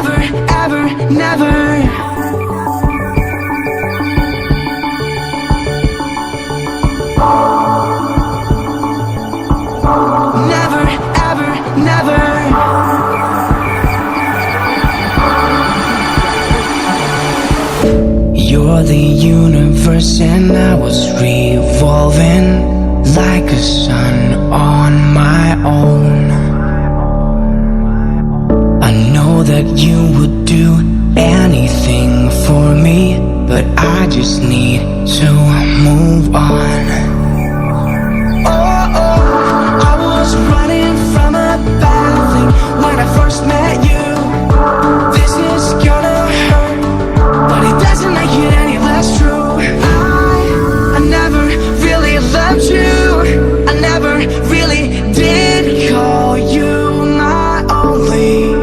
Never, ever, never. Never, ever, never. You're the universe and I was revolving like a sun on my own. I know that you would do anything for me, but I just need to move on. Oh, I was running from a bad thing when I first met you. This is gonna hurt, but it doesn't make it any less true. I never really loved you. I never really did call you my only.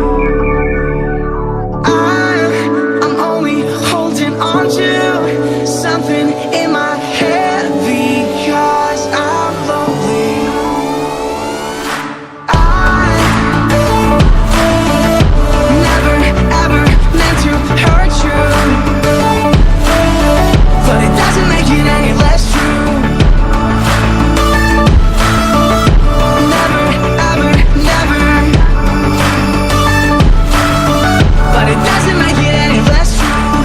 I'm only holding on to something in my head because I'm lonely. I never ever meant to hurt you, but it doesn't make it any less true. Never ever never, but it doesn't make it any less true.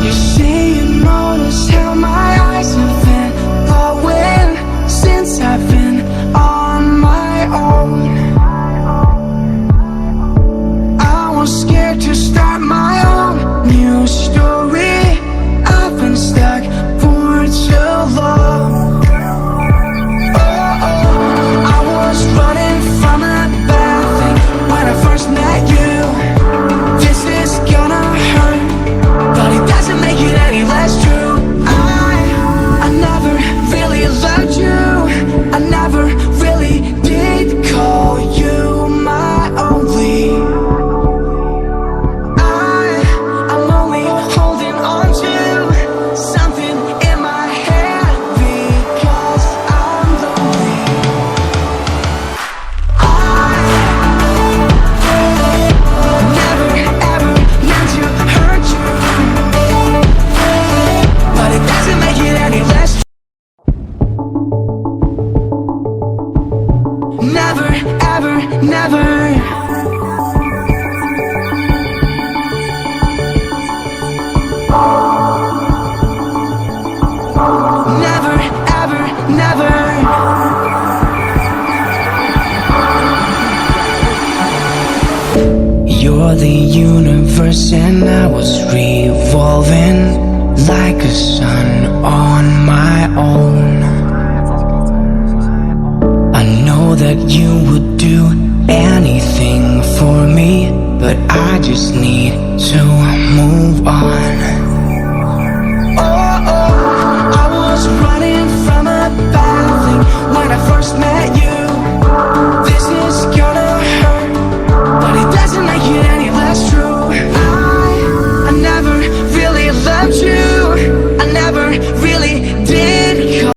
You say you notice how my eyes have been glowing since I've been on my own. I was scared to start my own new story. I've been stuck for too long. Oh, I was running from a bad thing when I first met you. This is gonna hurt, but it doesn't make it any less true. I never really loved you. I never really did call you my only. I'm only holding on to something in my head because I'm lonely. I never ever meant to hurt you, but it doesn't make it any less true. Never ever never. Never, ever, never. You're the universe and I was revolving like a sun on my own. I know that you would do anything for me, but I just need to move on.